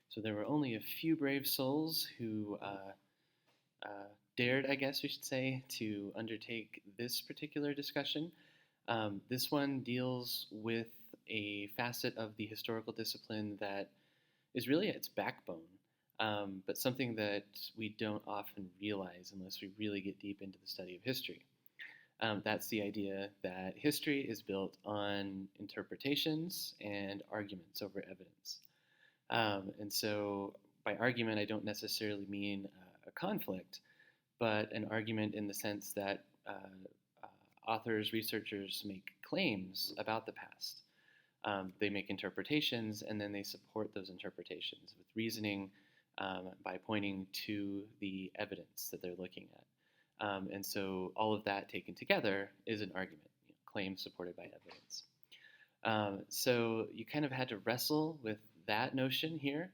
So there were only a few brave souls who dared, I guess we should say, to undertake this particular discussion. This one deals with a facet of the historical discipline that is really at its backbone, but something that we don't often realize unless we really get deep into the study of history. That's the idea that history is built on interpretations and arguments over evidence. And so, by argument, I don't necessarily mean a conflict, but an argument in the sense that authors, researchers make claims about the past. They make interpretations and then they support those interpretations with reasoning by pointing to the evidence that they're looking at. And so all of that taken together is an argument, claims supported by evidence. So you kind of had to wrestle with that notion here.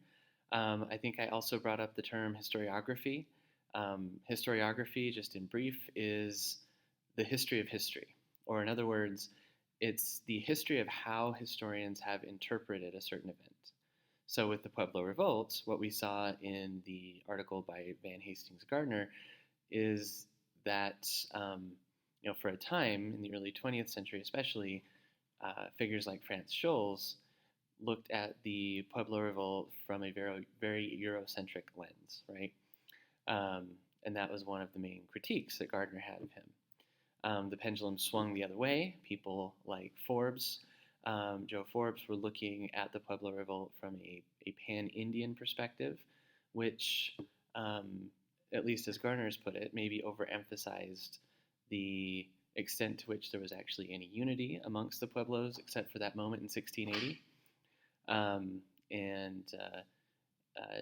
I think I also brought up the term historiography. Historiography, just in brief, is the history of history. Or in other words, it's the history of how historians have interpreted a certain event. So with the Pueblo Revolt, what we saw in the article by Van Hastings Gardner is that, for a time, in the early 20th century especially, figures like Franz Scholz looked at the Pueblo Revolt from a very, very Eurocentric lens, right? And that was one of the main critiques that Gardner had of him. The pendulum swung the other way. People like Forbes, Joe Forbes, were looking at the Pueblo Revolt from a pan-Indian perspective, which, at least as Gardner has put it, maybe overemphasized the extent to which there was actually any unity amongst the Pueblos, except for that moment in 1680, and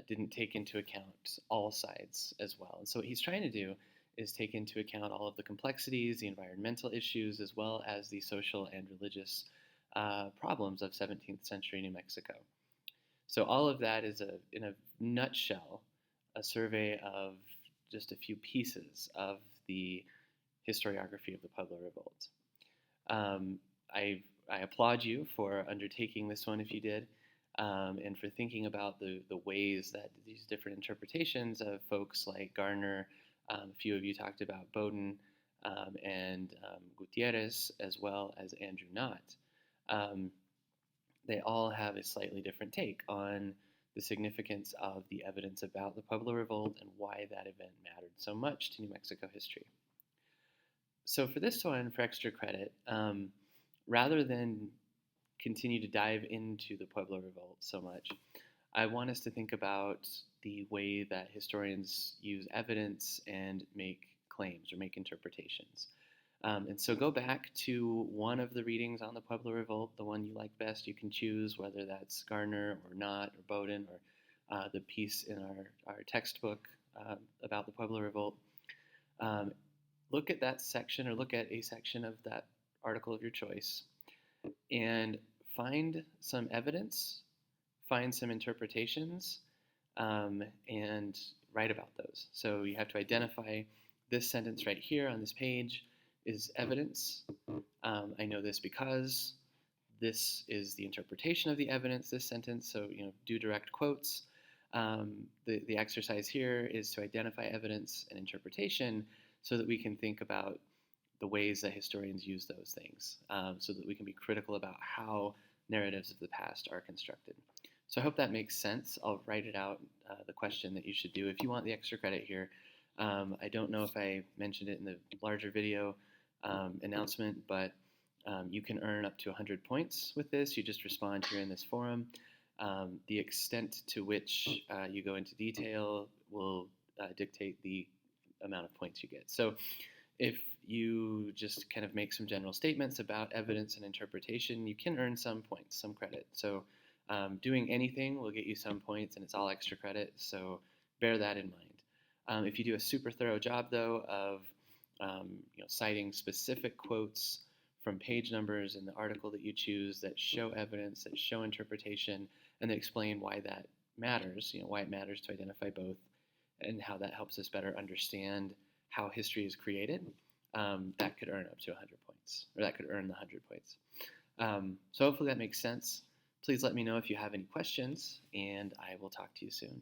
didn't take into account all sides as well. And so what he's trying to do is take into account all of the complexities, the environmental issues, as well as the social and religious problems of 17th century New Mexico. So all of that is, in a nutshell, a survey of just a few pieces of the historiography of the Pueblo Revolt. I applaud you for undertaking this one if you did, and for thinking about the ways that these different interpretations of folks like Gardner, a few of you talked about Bowden, and Gutierrez, as well as Andrew Knott. They all have a slightly different take on the significance of the evidence about the Pueblo Revolt and why that event mattered so much to New Mexico history. So for this one, for extra credit, rather than continue to dive into the Pueblo Revolt so much, I want us to think about the way that historians use evidence and make claims or make interpretations. And so go back to one of the readings on the Pueblo Revolt, the one you like best. You can choose whether that's Gardner or Knott or Bowden or the piece in our textbook about the Pueblo Revolt. Look at that section or look at a section of that article of your choice and find some evidence, find some interpretations, and write about those. So you have to identify this sentence right here on this page is evidence. I know this because this is the interpretation of the evidence, this sentence, so do direct quotes. The exercise here is to identify evidence and interpretation so that we can think about the ways that historians use those things, so that we can be critical about how narratives of the past are constructed. So I hope that makes sense. I'll write it out, the question that you should do if you want the extra credit here. I don't know if I mentioned it in the larger video announcement, but you can earn up to 100 points with this. You just respond here in this forum. The extent to which you go into detail will dictate the amount of points you get. So if you just kind of make some general statements about evidence and interpretation, you can earn some points, some credit. So doing anything will get you some points, and it's all extra credit, so bear that in mind. If you do a super thorough job, though, of citing specific quotes from page numbers in the article that you choose that show evidence, that show interpretation, and that explain why that matters, why it matters to identify both, and how that helps us better understand how history is created, that could earn up to 100 points, or that could earn the 100 points. So hopefully that makes sense. Please let me know if you have any questions, and I will talk to you soon.